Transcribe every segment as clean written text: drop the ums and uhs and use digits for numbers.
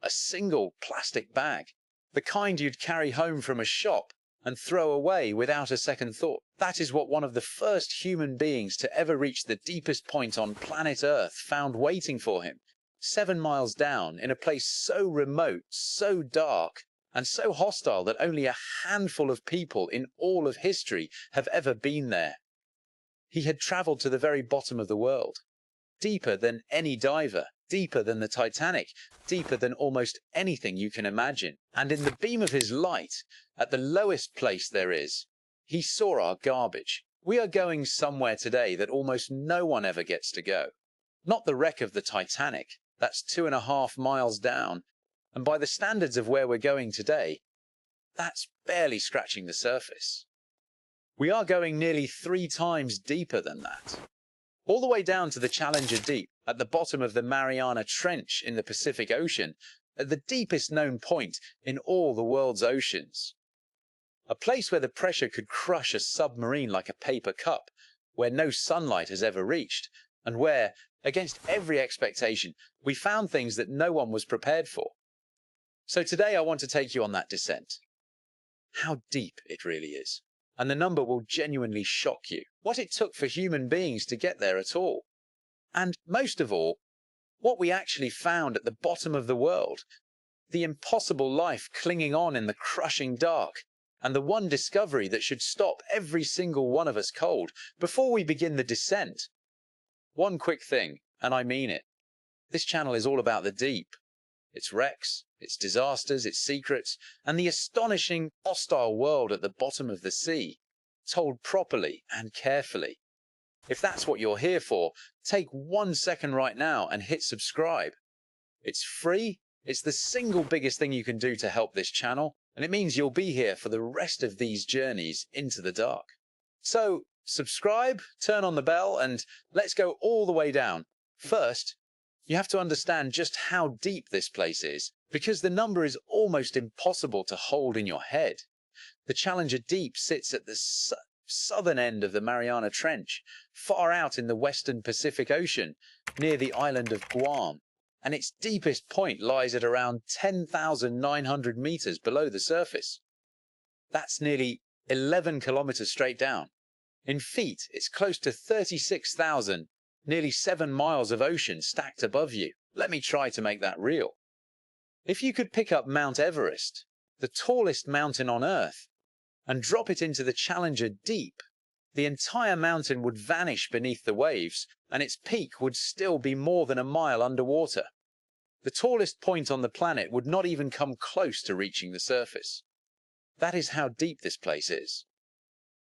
a single plastic bag, the kind you'd carry home from a shop and throw away without a second thought. That is what one of the first human beings to ever reach the deepest point on planet Earth found waiting for him, 7 miles down, in a place so remote, so dark, and so hostile that only a handful of people in all of history have ever been there. He had traveled to the very bottom of the world, deeper than any diver, deeper than the Titanic, deeper than almost anything you can imagine. And in the beam of his light, at the lowest place there is, he saw our garbage. We are going somewhere today that almost no one ever gets to go. Not the wreck of the Titanic, that's 2.5 miles down, and by the standards of where we're going today, that's barely scratching the surface. We are going nearly 3 times deeper than that. All the way down to the Challenger Deep, at the bottom of the Mariana Trench in the Pacific Ocean, at the deepest known point in all the world's oceans. A place where the pressure could crush a submarine like a paper cup, where no sunlight has ever reached, and where, against every expectation, we found things that no one was prepared for. So today I want to take you on that descent. How deep it really is. And the number will genuinely shock you. What it took for human beings to get there at all. And most of all, what we actually found at the bottom of the world. The impossible life clinging on in the crushing dark. And the one discovery that should stop every single one of us cold before we begin the descent. One quick thing, and I mean it. This channel is all about the deep. Its wrecks, its disasters, its secrets, and the astonishing, hostile world at the bottom of the sea, told properly and carefully. If that's what you're here for, take 1 second right now and hit subscribe. It's free, it's the single biggest thing you can do to help this channel, and it means you'll be here for the rest of these journeys into the dark. So, subscribe, turn on the bell, and let's go all the way down. First, you have to understand just how deep this place is, because the number is almost impossible to hold in your head. The Challenger Deep sits at the southern end of the Mariana Trench, far out in the western Pacific Ocean, near the island of Guam, and its deepest point lies at around 10,900 meters below the surface. That's nearly 11 kilometers straight down. In feet, it's close to 36,000. Nearly 7 miles of ocean stacked above you. Let me try to make that real. If you could pick up Mount Everest, the tallest mountain on Earth, and drop it into the Challenger Deep, the entire mountain would vanish beneath the waves, and its peak would still be more than a mile underwater. The tallest point on the planet would not even come close to reaching the surface. That is how deep this place is.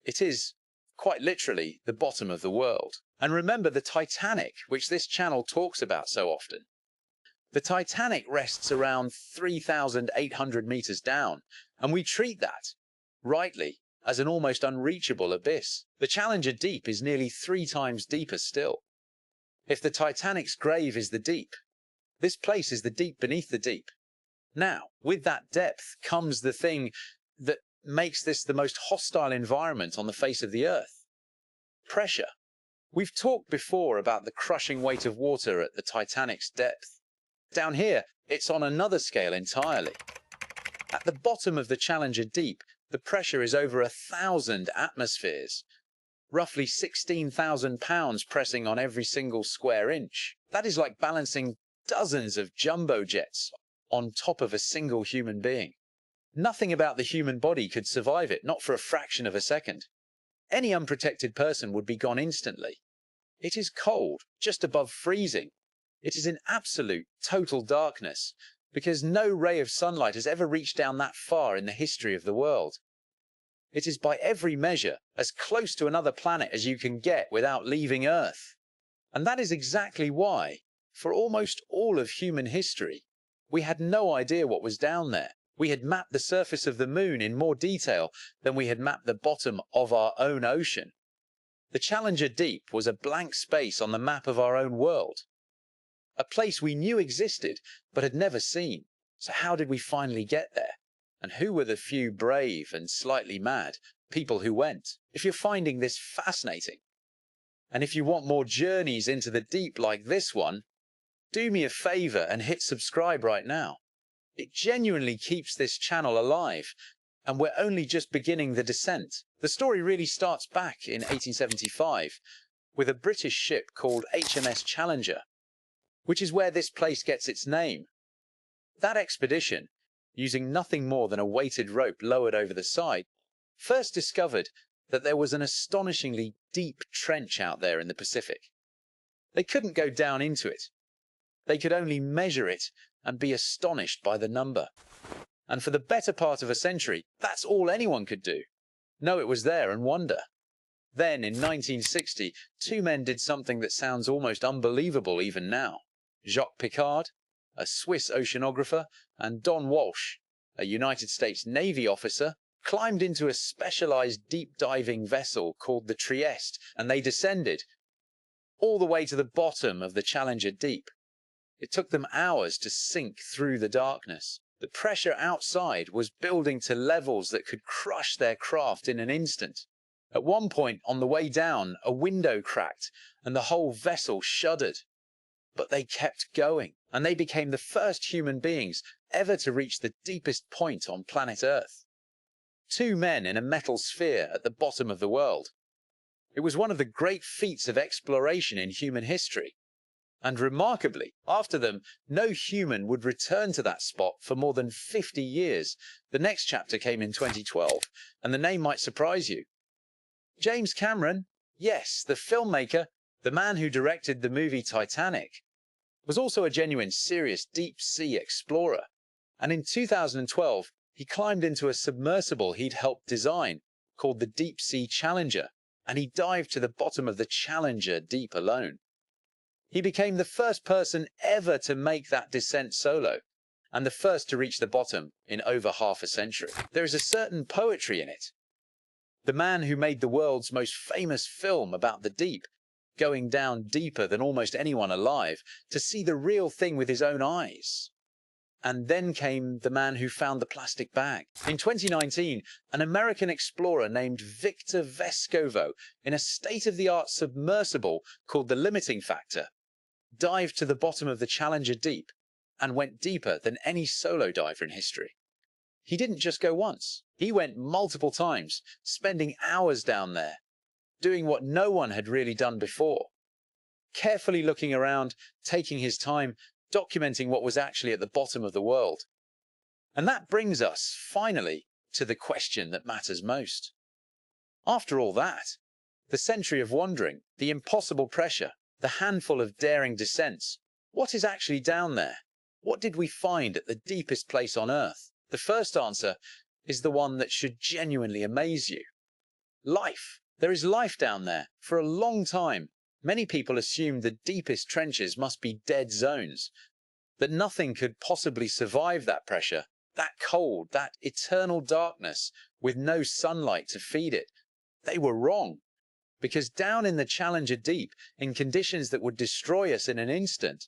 It is, quite literally, the bottom of the world. And remember the Titanic, which this channel talks about so often. The Titanic rests around 3,800 meters down, and we treat that, rightly, as an almost unreachable abyss. The Challenger Deep is nearly 3 times deeper still. If the Titanic's grave is the deep, this place is the deep beneath the deep. Now, with that depth comes the thing that makes this the most hostile environment on the face of the Earth. Pressure. We've talked before about the crushing weight of water at the Titanic's depth. Down here, it's on another scale entirely. At the bottom of the Challenger Deep, the pressure is over 1,000 atmospheres, roughly 16,000 pounds pressing on every single square inch. That is like balancing dozens of jumbo jets on top of a single human being. Nothing about the human body could survive it, not for a fraction of a second. Any unprotected person would be gone instantly. It is cold, just above freezing. It is in absolute, total darkness, because no ray of sunlight has ever reached down that far in the history of the world. It is by every measure as close to another planet as you can get without leaving Earth. And that is exactly why, for almost all of human history, we had no idea what was down there. We had mapped the surface of the moon in more detail than we had mapped the bottom of our own ocean. The Challenger Deep was a blank space on the map of our own world. A place we knew existed, but had never seen. So how did we finally get there? And who were the few brave and slightly mad people who went? If you're finding this fascinating, and if you want more journeys into the deep like this one, do me a favor and hit subscribe right now. It genuinely keeps this channel alive, and we're only just beginning the descent. The story really starts back in 1875 with a British ship called HMS Challenger, which is where this place gets its name. That expedition, using nothing more than a weighted rope lowered over the side, first discovered that there was an astonishingly deep trench out there in the Pacific. They couldn't go down into it. They could only measure it and be astonished by the number. And for the better part of a century, that's all anyone could do. Know it was there and wonder. Then, in 1960, two men did something that sounds almost unbelievable even now. Jacques Piccard, a Swiss oceanographer, and Don Walsh, a United States Navy officer, climbed into a specialized deep-diving vessel called the Trieste, and they descended all the way to the bottom of the Challenger Deep. It took them hours to sink through the darkness. The pressure outside was building to levels that could crush their craft in an instant. At one point on the way down, a window cracked and the whole vessel shuddered. But they kept going, and they became the first human beings ever to reach the deepest point on planet Earth. Two men in a metal sphere at the bottom of the world. It was one of the great feats of exploration in human history. And remarkably, after them, no human would return to that spot for more than 50 years. The next chapter came in 2012, and the name might surprise you. James Cameron, yes, the filmmaker, the man who directed the movie Titanic, was also a genuine, serious deep-sea explorer. And in 2012, he climbed into a submersible he'd helped design, called the Deep Sea Challenger, and he dived to the bottom of the Challenger Deep alone. He became the first person ever to make that descent solo, and the first to reach the bottom in over half a century. There is a certain poetry in it. The man who made the world's most famous film about the deep, going down deeper than almost anyone alive, to see the real thing with his own eyes. And then came the man who found the plastic bag. In 2019, an American explorer named Victor Vescovo, in a state-of-the-art submersible called the Limiting Factor, dived to the bottom of the Challenger Deep and went deeper than any solo diver in history. He didn't just go once. He went multiple times, spending hours down there, doing what no one had really done before. Carefully looking around, taking his time, documenting what was actually at the bottom of the world. And that brings us, finally, to the question that matters most. After all that, the century of wandering, the impossible pressure, the handful of daring descents, what is actually down there? What did we find at the deepest place on Earth? The first answer is the one that should genuinely amaze you. Life. There is life down there. For a long time, many people assumed the deepest trenches must be dead zones, that nothing could possibly survive that pressure, that cold, that eternal darkness with no sunlight to feed it. They were wrong. Because down in the Challenger Deep, in conditions that would destroy us in an instant,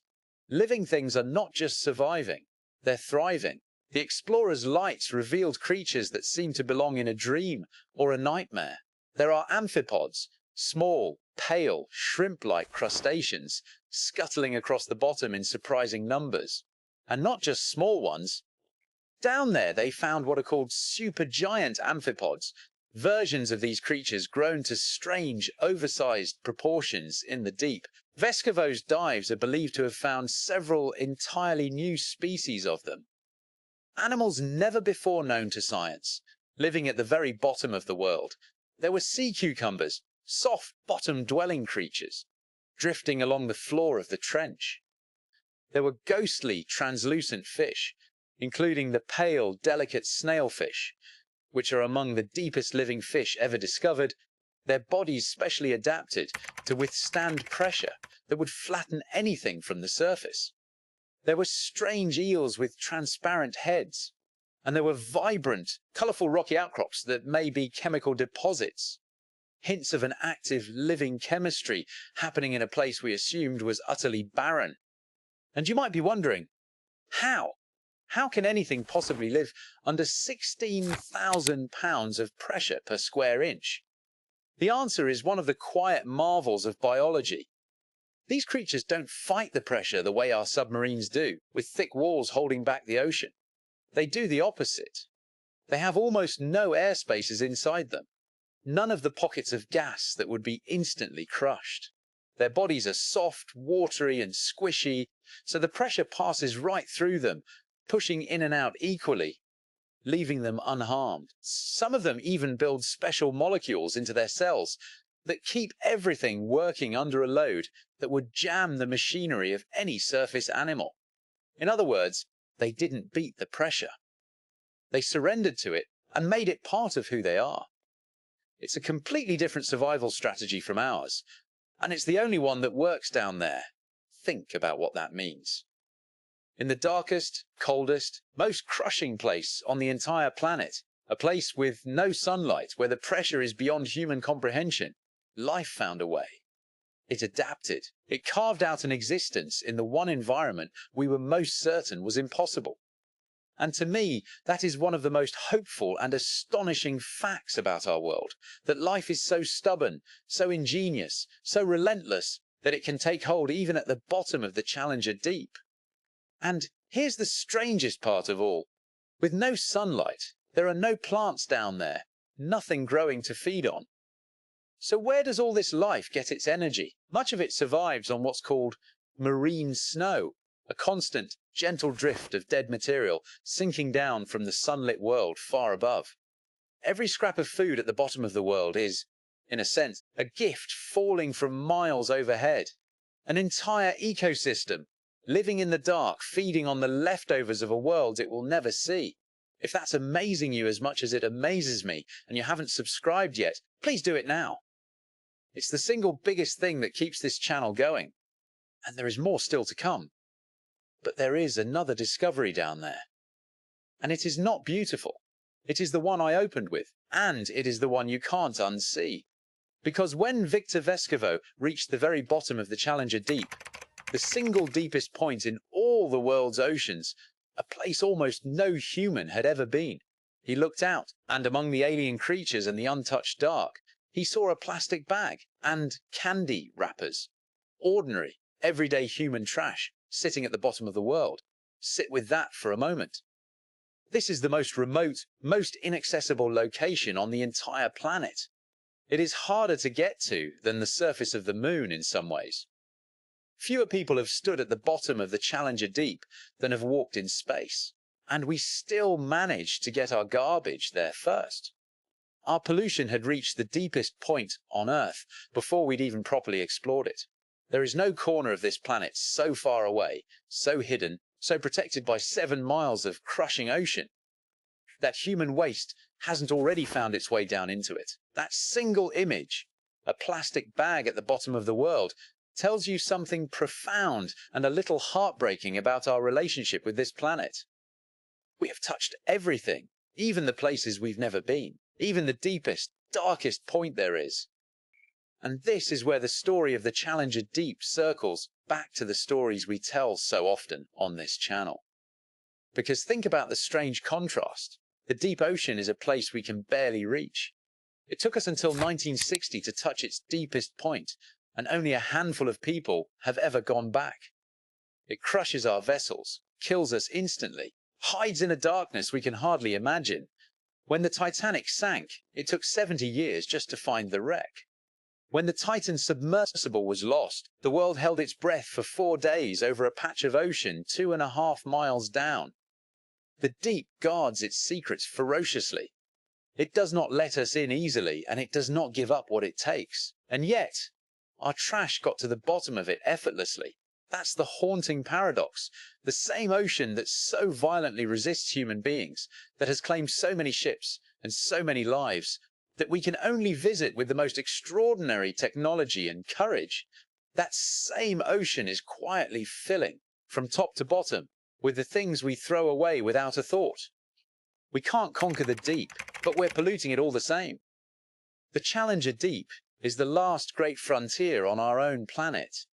living things are not just surviving, they're thriving. The explorers' lights revealed creatures that seemed to belong in a dream or a nightmare. There are amphipods, small, pale, shrimp-like crustaceans, scuttling across the bottom in surprising numbers. And not just small ones. Down there they found what are called supergiant amphipods, versions of these creatures grown to strange, oversized proportions in the deep. Vescovo's dives are believed to have found several entirely new species of them. Animals never before known to science, living at the very bottom of the world. There were sea cucumbers, soft bottom-dwelling creatures, drifting along the floor of the trench. There were ghostly, translucent fish, including the pale, delicate snailfish, which are among the deepest living fish ever discovered, their bodies specially adapted to withstand pressure that would flatten anything from the surface. There were strange eels with transparent heads, and there were vibrant, colourful rocky outcrops that may be chemical deposits, hints of an active, living chemistry happening in a place we assumed was utterly barren. And you might be wondering, how? How can anything possibly live under 16,000 pounds of pressure per square inch? The answer is one of the quiet marvels of biology. These creatures don't fight the pressure the way our submarines do, with thick walls holding back the ocean. They do the opposite. They have almost no air spaces inside them. None of the pockets of gas that would be instantly crushed. Their bodies are soft, watery and squishy, so the pressure passes right through them, pushing in and out equally, leaving them unharmed. Some of them even build special molecules into their cells that keep everything working under a load that would jam the machinery of any surface animal. In other words, they didn't beat the pressure. They surrendered to it and made it part of who they are. It's a completely different survival strategy from ours, and it's the only one that works down there. Think about what that means. In the darkest, coldest, most crushing place on the entire planet, a place with no sunlight, where the pressure is beyond human comprehension, life found a way. It adapted. It carved out an existence in the one environment we were most certain was impossible. And to me, that is one of the most hopeful and astonishing facts about our world, that life is so stubborn, so ingenious, so relentless, that it can take hold even at the bottom of the Challenger Deep. And here's the strangest part of all. With no sunlight, there are no plants down there, nothing growing to feed on. So where does all this life get its energy? Much of it survives on what's called marine snow, a constant, gentle drift of dead material sinking down from the sunlit world far above. Every scrap of food at the bottom of the world is, in a sense, a gift falling from miles overhead. An entire ecosystem, living in the dark, feeding on the leftovers of a world it will never see. If that's amazing you as much as it amazes me, and you haven't subscribed yet, please do it now. It's the single biggest thing that keeps this channel going, and there is more still to come. But there is another discovery down there. And it is not beautiful. It is the one I opened with, and it is the one you can't unsee. Because when Victor Vescovo reached the very bottom of the Challenger Deep, the single deepest point in all the world's oceans, a place almost no human had ever been, he looked out, and among the alien creatures and the untouched dark, he saw a plastic bag and candy wrappers. Ordinary, everyday human trash sitting at the bottom of the world. Sit with that for a moment. This is the most remote, most inaccessible location on the entire planet. It is harder to get to than the surface of the moon in some ways. Fewer people have stood at the bottom of the Challenger Deep than have walked in space, and we still managed to get our garbage there first. Our pollution had reached the deepest point on Earth before we'd even properly explored it. There is no corner of this planet so far away, so hidden, so protected by 7 miles of crushing ocean, that human waste hasn't already found its way down into it. That single image, a plastic bag at the bottom of the world, tells you something profound and a little heartbreaking about our relationship with this planet. We have touched everything, even the places we've never been, even the deepest, darkest point there is. And this is where the story of the Challenger Deep circles back to the stories we tell so often on this channel. Because think about the strange contrast. The deep ocean is a place we can barely reach. It took us until 1960 to touch its deepest point, and only a handful of people have ever gone back. It crushes our vessels, kills us instantly, hides in a darkness we can hardly imagine. When the Titanic sank, it took 70 years just to find the wreck. When the Titan submersible was lost, the world held its breath for 4 days over a patch of ocean 2.5 miles down. The deep guards its secrets ferociously. It does not let us in easily, and it does not give up what it takes. And yet, our trash got to the bottom of it effortlessly. That's the haunting paradox. The same ocean that so violently resists human beings, that has claimed so many ships and so many lives, that we can only visit with the most extraordinary technology and courage, that same ocean is quietly filling, from top to bottom, with the things we throw away without a thought. We can't conquer the deep, but we're polluting it all the same. The Challenger Deep is the last great frontier on our own planet.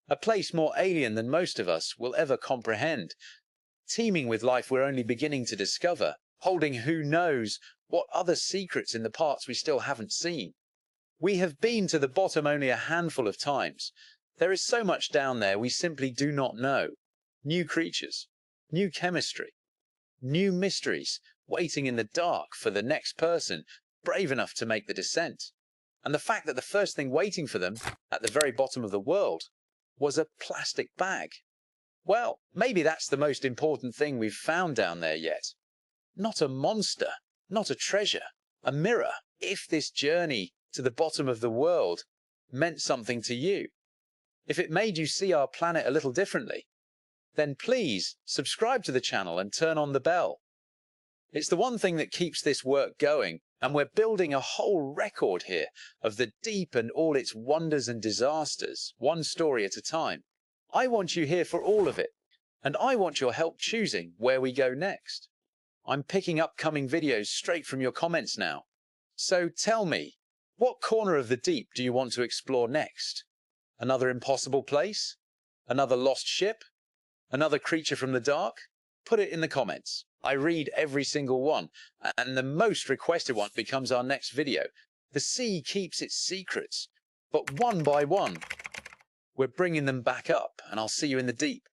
A place more alien than most of us will ever comprehend, teeming with life we're only beginning to discover, holding who knows what other secrets in the parts we still haven't seen. We have been to the bottom only a handful of times. There is so much down there we simply do not know. New creatures, new chemistry. New mysteries waiting in the dark for the next person brave enough to make the descent. And the fact that the first thing waiting for them at the very bottom of the world was a plastic bag. Well, maybe that's the most important thing we've found down there yet. Not a monster, not a treasure, a mirror. If this journey to the bottom of the world meant something to you, if it made you see our planet a little differently, then please subscribe to the channel and turn on the bell. It's the one thing that keeps this work going, and we're building a whole record here of the deep and all its wonders and disasters, one story at a time. I want you here for all of it, and I want your help choosing where we go next. I'm picking upcoming videos straight from your comments now. So tell me, what corner of the deep do you want to explore next? Another impossible place? Another lost ship? Another creature from the dark? Put it in the comments. I read every single one, and the most requested one becomes our next video. The sea keeps its secrets, but one by one, we're bringing them back up, and I'll see you in the deep.